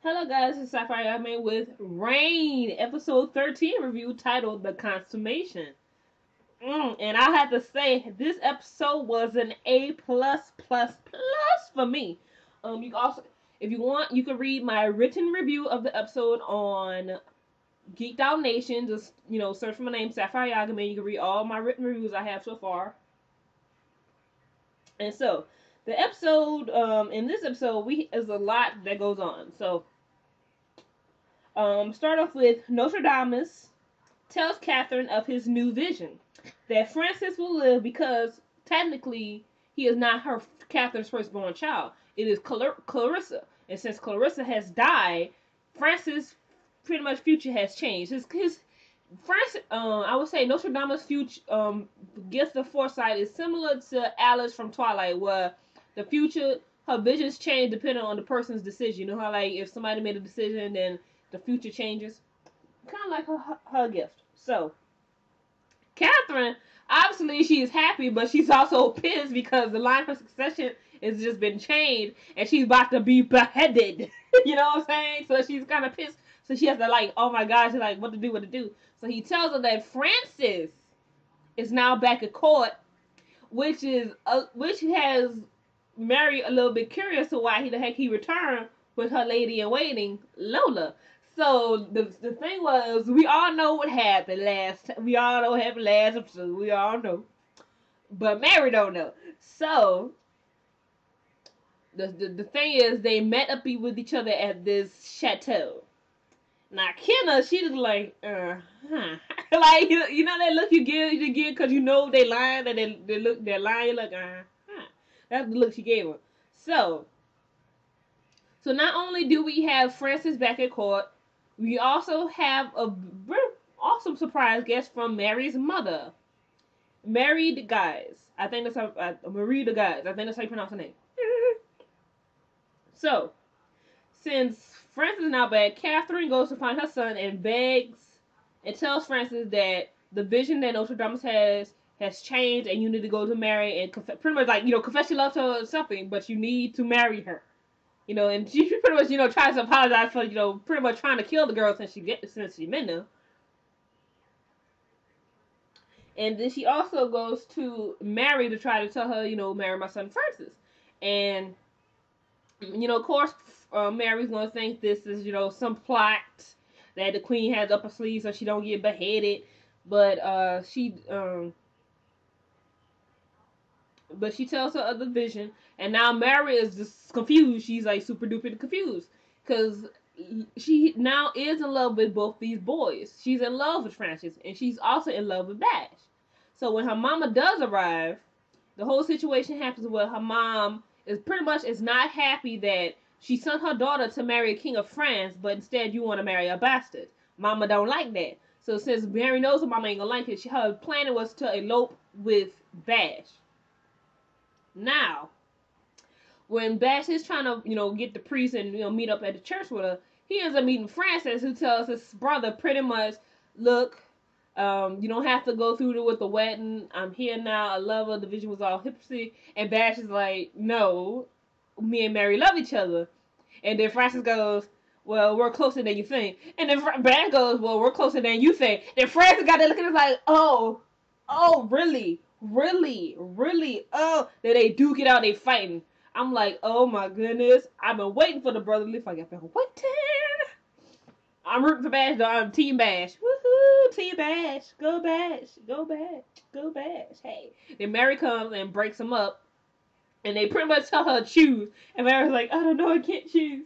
Hello guys, it's Sapphire Yame with Rain, episode 13 review titled The Consummation. And I have to say, this episode was an A plus for me. You can also, if you want, you can read my written review of the episode on Geeked Out Nation. Just, search for my name, Sapphire Yagame. You can read all my written reviews I have so far. And so, the episode, in this episode, is a lot that goes on. So, start off with Nostradamus tells Catherine of his new vision, that Francis will live because technically he is not Catherine's firstborn child. It is Clarissa, and since Clarissa has died, Francis' pretty much future has changed. His Francis, I would say Nostradamus' future gift of foresight is similar to Alice from Twilight, where the future, her visions change depending on the person's decision. You know how, like, if somebody made a decision, then the future changes. Kind of like her gift. So, Catherine, obviously she's happy, but she's also pissed because the line of succession has just been changed, and she's about to be beheaded. You know what I'm saying? So she's kind of pissed. So she has to, like, oh my gosh, like, what to do. So he tells her that Francis is now back at court, which has Mary a little bit curious to why the heck he returned with her lady in waiting, Lola. So the thing was, we all know what happened last. We all know what happened last episode. We all know, but Mary don't know. So the thing is, they met up with each other at this chateau. Now Kenna, she was like, like, you know that look you give because you know they lying, that they're lying. You're like, That's the look she gave her. So not only do we have Francis back at court, we also have a awesome surprise guest from Mary's mother, Mary the Guys. I think that's how Marie the Guys. I think that's how you pronounce her name. So, since Francis is now back, Catherine goes to find her son and begs and tells Francis that the vision that Nostradamus has changed, and you need to go to Mary and pretty much, like, confess your love to her or something, but you need to marry her. And she pretty much, tries to apologize for, pretty much trying to kill the girl since she met her. And then she also goes to Mary to try to tell her, marry my son Francis. And, of course, Mary's going to think this is, some plot that the queen has up her sleeve so she don't get beheaded. But she tells her of the vision, and now Mary is just confused. She's like super duper confused because she now is in love with both these boys. She's in love with Francis, and she's also in love with Bash. So when her mama does arrive, the whole situation happens where her mom is pretty much not happy that she sent her daughter to marry a king of France, but instead you want to marry a bastard. Mama don't like that. So since Mary knows her mama ain't gonna like it, her plan was to elope with Bash. Now, when Bash is trying to, get the priest and, meet up at the church with her, he ends up meeting Francis, who tells his brother pretty much, look, you don't have to go through with the wedding. I'm here now. I love her. The vision was all hypocrisy. And Bash is like, no, me and Mary love each other. And then Francis goes, well, we're closer than you think. And then Bash goes, well, we're closer than you think. Then Francis got that look at us like, oh, really? Oh, that they do get out, they fighting. I'm like, oh my goodness, I've been waiting for the brotherly fight. I've been waiting. I'm rooting for Bash, though. I'm Team Bash. Woohoo, Team Bash. Go Bash. Go Bash. Go Bash. Hey. Then Mary comes and breaks him up, and they pretty much tell her to choose. And Mary's like, I don't know, I can't choose.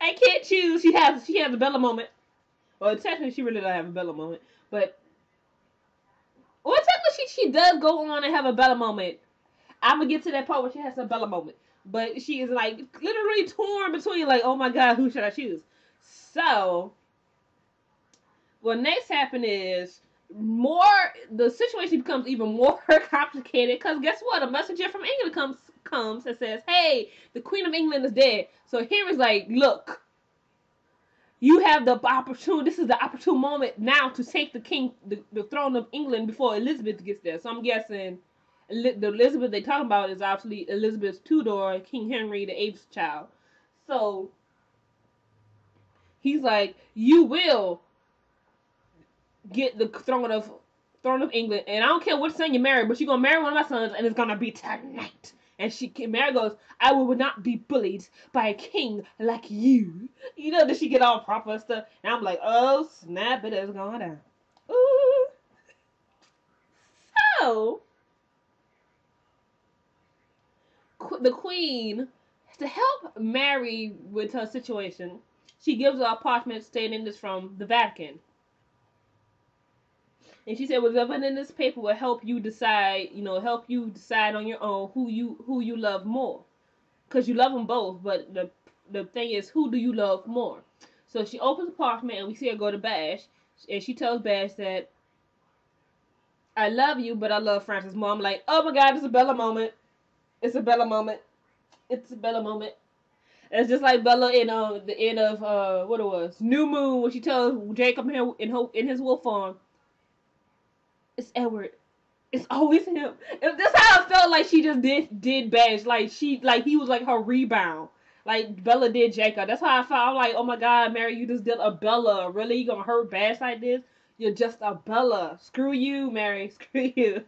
I can't choose. She has a Bella moment. Well, technically, she really doesn't have a Bella moment, but technically, she does go on and have a Bella moment. I'm gonna get to that part where she has a Bella moment. But she is, like, literally torn between, like, oh my god, who should I choose? So, what next happened is, the situation becomes even more complicated, because guess what? A messenger from England comes and says, hey, the Queen of England is dead. So Henry's like, look, you have the opportunity, this is the opportune moment now to take the throne of England before Elizabeth gets there. So I'm guessing the Elizabeth they talking about is obviously Elizabeth's Tudor, King Henry VIII's child. So He's like, you will get the throne of England, and I don't care which son you marry, but you're gonna marry one of my sons, and it's gonna be tonight. And Mary goes, I will not be bullied by a king like you. You know, does she get all proper and stuff? And I'm like, oh snap, it is going down. Ooh. So the queen, to help Mary with her situation, she gives her apartment staying in this from the Vatican. And she said, whatever in this paper will help you decide, help you decide on your own who you love more, because you love them both. But the thing is, who do you love more? So she opens the apartment, and we see her go to Bash, and she tells Bash that I love you, but I love Francis more. I'm like, oh my God, it's a Bella moment. It's a Bella moment. It's a Bella moment. It's just like Bella in the end of what it was, New Moon, when she tells Jacob in his wolf form, it's Edward. It's always him. That's how I felt like she just did Bash. Like he was like her rebound. Like Bella did Jacob. That's how I felt. I'm like, oh my God, Mary, you just did a Bella. Really, you gonna hurt Bash like this? You're just a Bella. Screw you, Mary. Screw you,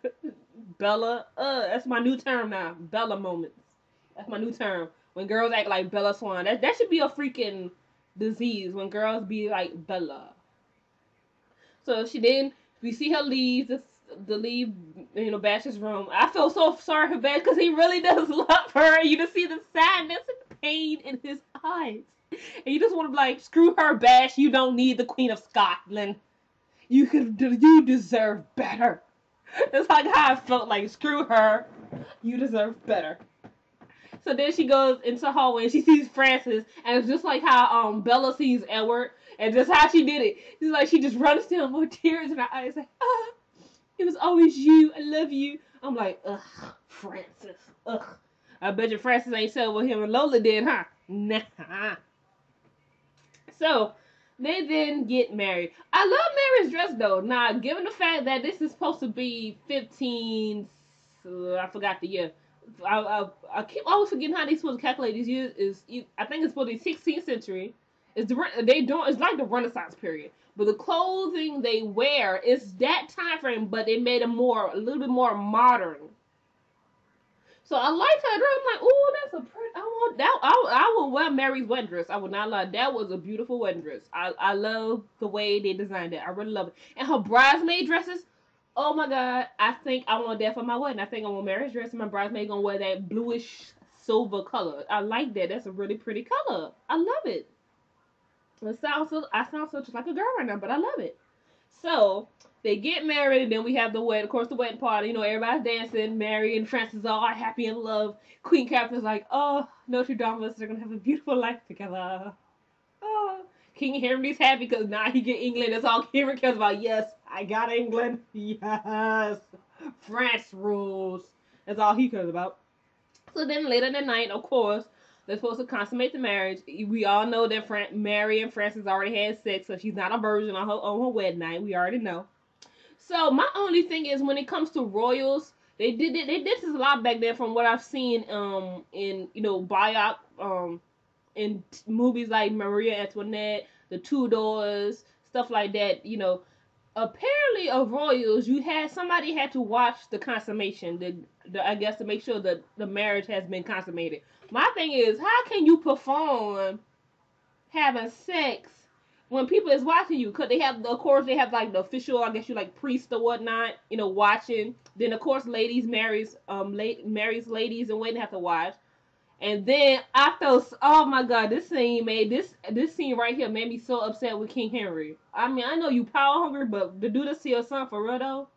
Bella. That's my new term now. Bella moments. That's my new term. When girls act like Bella Swan, that should be a freaking disease. When girls be like Bella. So we see her leave leave, Bash's room. I feel so sorry for Bash because he really does love her. You just see the sadness and pain in his eyes. And you just want to be like, screw her, Bash. You don't need the Queen of Scotland. You deserve better. That's like how I felt like, screw her. You deserve better. So then she goes into the hallway and she sees Francis, and it's just like how Bella sees Edward, and just how she did it. It's like she just runs to him with tears in her eyes, like, it was always you. I love you. I'm like, ugh, Francis. Ugh. I bet you Francis ain't said what him and Lola did, huh? Nah. So they then get married. I love Mary's dress though. Now, given the fact that this is supposed to be 15, I forgot the year. I keep always forgetting how they supposed to calculate these years. I think it's supposed to be 16th century. It's like the Renaissance period. But the clothing they wear is that time frame, but they made them a little bit more modern. So I liked her dress. I'm like, ooh, that's a pretty. I want that. I would wear Mary's wedding dress. I would not lie. That was a beautiful wedding dress. I love the way they designed it. I really love it. And her bridesmaid dresses. Oh my God, I think I want that for my wedding. I think I want Mary's dress and my bridesmaid gonna wear that bluish silver color. I like that. That's a really pretty color. I love it. I sound so just like a girl right now, but I love it. So they get married, and then we have the wedding. Of course, the wedding party. Everybody's dancing. Mary and Francis are all happy and love. Queen Catherine's like, oh, Notre Dame, they're gonna have a beautiful life together. Oh, King Henry's happy because now he get England. That's all Henry cares about. Yes, I got England. Yes, France rules. That's all he cares about. So then later that night, of course, they're supposed to consummate the marriage. We all know that Mary and Francis already had sex, so she's not a virgin on her wedding night. We already know. So my only thing is, when it comes to royals, they did this a lot back then from what I've seen in in movies like Maria Antoinette, the Tudors, stuff like that. Apparently of royals, somebody had to watch the consummation, I guess, to make sure that the marriage has been consummated. My thing is, how can you perform having sex when people is watching you? Cause they have like the official, I guess, you like priest or whatnot, watching. Then of course marries ladies and waiting have to watch. And then I felt, oh my God, this scene right here made me so upset with King Henry. I mean, I know you power hungry, but the dude to see your son for real though,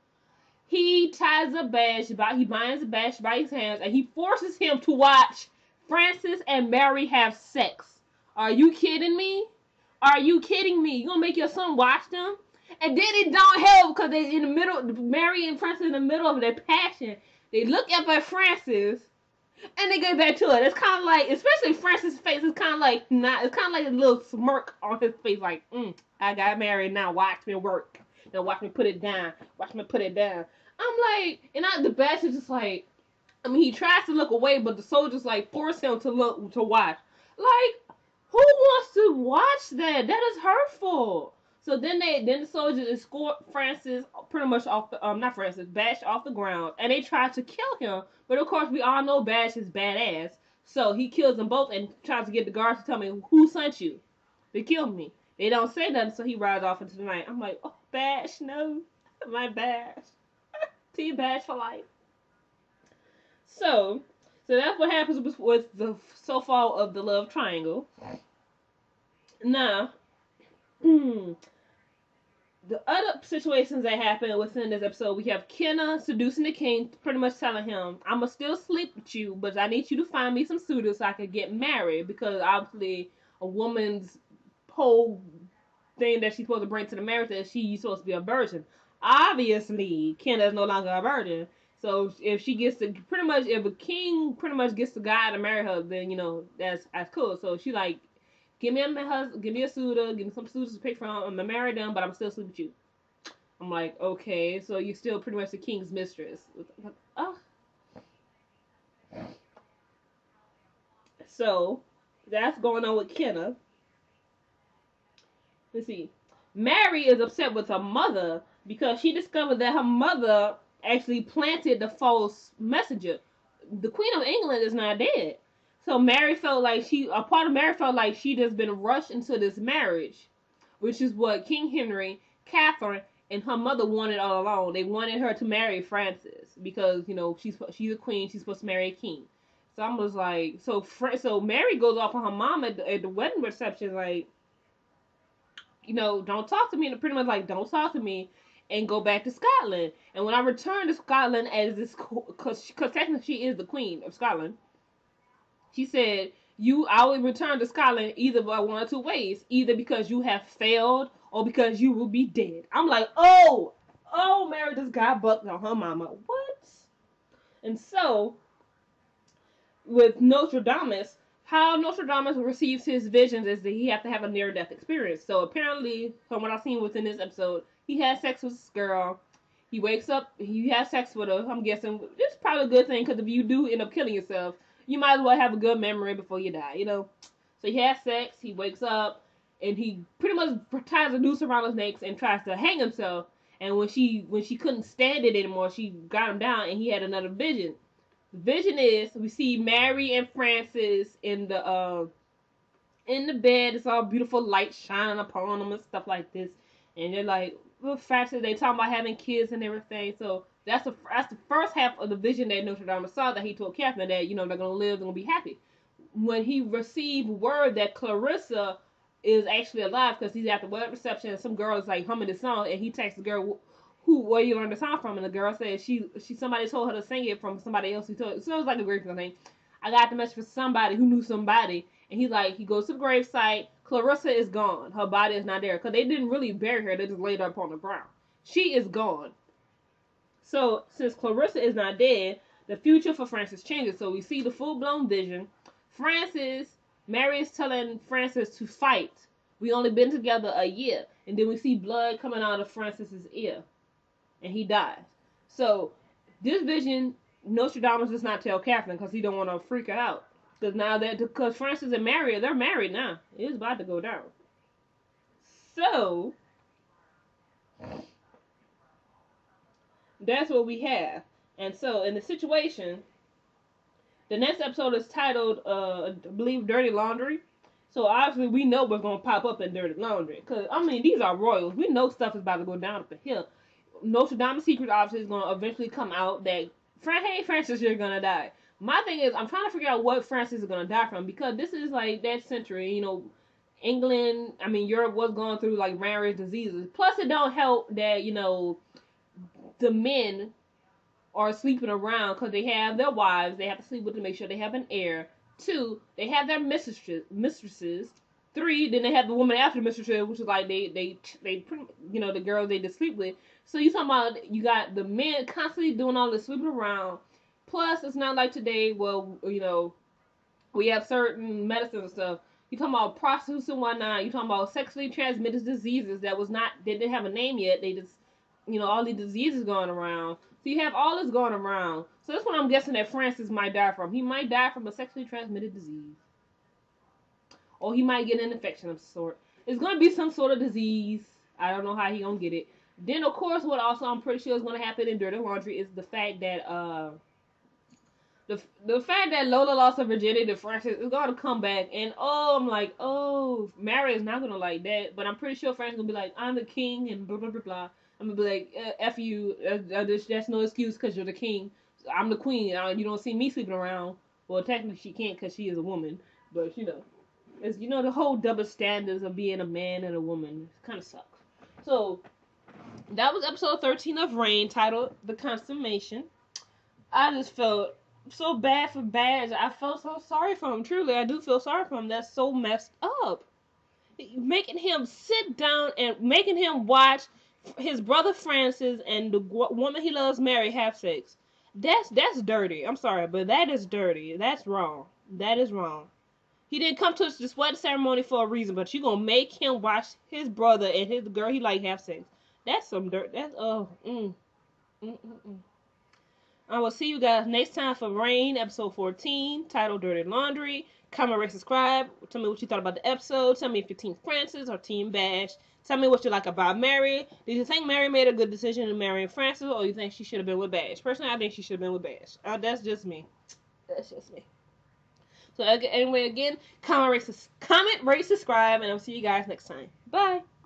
he ties a Bash, he binds a Bash by his hands, and he forces him to watch Francis and Mary have sex. Are you kidding me? Are you kidding me? You gonna make your son watch them? And then it don't help because they in the middle, Mary and Francis in the middle of their passion. They look up at Francis. And they get back to it. It's kind of like, especially Francis' face, it's kind of like a little smirk on his face, like, I got married, now watch me work. Now watch me put it down. Watch me put it down. I'm like, the Bash is just like, I mean, he tries to look away, but the soldiers like force him to watch. Like, Who wants to watch that? That is hurtful. So then the soldiers escort Francis pretty much off the not Francis, Bash off the ground, and they try to kill him. But of course we all know Bash is badass. So he kills them both and tries to get the guards to tell me who sent you. They killed me. They don't say nothing, so he rides off into the night. I'm like, oh Bash, no. My Bash. Team Bash for life. So that's what happens with the so far of the love triangle. Now, the other situations that happen within this episode, we have Kenna seducing the king, pretty much telling him, "I'ma still sleep with you, but I need you to find me some suitors so I can get married." Because obviously, a woman's whole thing that she's supposed to bring to the marriage is she's supposed to be a virgin. Obviously, Kenna is no longer a virgin. So if she gets to pretty much, if a king pretty much gets the guy to marry her, then that's cool. So she like, give me a husband, give me a suitor, give me some suitors to pick from. I'm gonna marry them, but I'm still sleeping with you. I'm like, okay, so you're still pretty much the king's mistress. Oh. So that's going on with Kenna. Let's see. Mary is upset with her mother because she discovered that her mother actually planted the false messenger. The Queen of England is not dead. So Mary felt like a part of Mary felt like she just been rushed into this marriage, which is what King Henry, Catherine, and her mother wanted all along. They wanted her to marry Francis because she's a queen. She's supposed to marry a king. So I was like, so Mary goes off on her mom at the wedding reception, like, don't talk to me, and pretty much like, don't talk to me, and go back to Scotland. And when I return to Scotland as this, because technically she is the Queen of Scotland, she said, I will return to Scotland either by one or two ways, either because you have failed or because you will be dead. I'm like, oh, Mary just got bucked on her mama. What? And so, with Nostradamus, how Nostradamus receives his visions is that he has to have a near-death experience. So apparently, from what I've seen within this episode, he has sex with this girl. He wakes up, he has sex with her. I'm guessing this is probably a good thing, because if you do end up killing yourself, you might as well have a good memory before you die, So he has sex, he wakes up, and he pretty much ties a noose around his neck and tries to hang himself. And when she couldn't stand it anymore, she got him down, and he had another vision. The vision is we see Mary and Francis in the bed. It's all beautiful light shining upon them and stuff like this. And they're like, well, Francis, they talking about having kids and everything. So that's the first half of the vision that Notre Dame saw, that he told Catherine that they're gonna live, they're gonna be happy. When he received word that Clarissa is actually alive, because he's at the wedding reception and some girl is like humming the song, and he texts the girl, where you learned the song from, and the girl said she somebody told her to sing it from somebody else who told it. So it was like a great thing. I got the message from somebody who knew somebody, and he goes to the gravesite. Clarissa is gone. Her body is not there, because they didn't really bury her. They just laid her up on the ground. She is gone. So since Clarissa is not dead, the future for Francis changes. So we see the full-blown vision. Mary is telling Francis to fight. We only been together a year, and then we see blood coming out of Francis's ear, and he dies. So this vision, Nostradamus does not tell Catherine, because he don't want to freak her out. Because Francis and Mary, they're married now. It's about to go down. So that's what we have. And so in the situation, the next episode is titled, I believe, Dirty Laundry. So obviously we know what's going to pop up in Dirty Laundry. Because, these are royals. We know stuff is about to go down up the hill. Nostradamus' secret obviously is going to eventually come out that, hey, Francis, you're going to die. My thing is, I'm trying to figure out what Francis is going to die from, because this is like that century, England, Europe was going through like various diseases. Plus, it don't help that, the men are sleeping around because they have their wives. They have to sleep with to make sure they have an heir. 2, they have their mistresses. 3, then they have the woman after the mistresses, which is like they the girls they just sleep with. So you talking about, you got the men constantly doing all this sleeping around. Plus, it's not like today, well, we have certain medicine and stuff. You talking about prostitution and whatnot. You talking about sexually transmitted diseases they didn't have a name yet. They just, all these diseases going around. So you have all this going around. So that's what I'm guessing that Francis might die from. He might die from a sexually transmitted disease. or he might get an infection of sort. It's gonna be some sort of disease. I don't know how he gonna get it. Then of course, what also I'm pretty sure is gonna happen in Dirty Laundry is the fact that the fact that Lola lost her virginity to Francis is gonna come back, and I'm like, Mary is not gonna like that, but I'm pretty sure Francis gonna be like, I'm the king, and blah blah blah blah. I'm gonna be like, F you, that's no excuse because you're the king. I'm the queen. You don't see me sleeping around. Well, technically she can't because she is a woman, but it's the whole double standards of being a man and a woman kind of sucks. So that was episode 13 of Reign, titled "The Consummation." I just felt so bad for Badge. I felt so sorry for him. Truly, I do feel sorry for him. That's so messed up. Making him sit down and making him watch his brother Francis and the woman he loves Mary have sex. That's dirty. I'm sorry, but that is dirty. That's wrong. That is wrong. He didn't come to this wedding ceremony for a reason, but you gonna make him watch his brother and his girl he like have sex. That's some dirt. That's I will see you guys next time for Reign, episode 14, titled Dirty Laundry. Comment, rate, subscribe. Tell me what you thought about the episode. Tell me if you're Team Francis or Team Bash. Tell me what you like about Mary. Did you think Mary made a good decision in marrying Francis, or you think she should have been with Bash? Personally, I think she should have been with Bash. That's just me. That's just me. So anyway, again, comment, rate, subscribe, and I'll see you guys next time. Bye.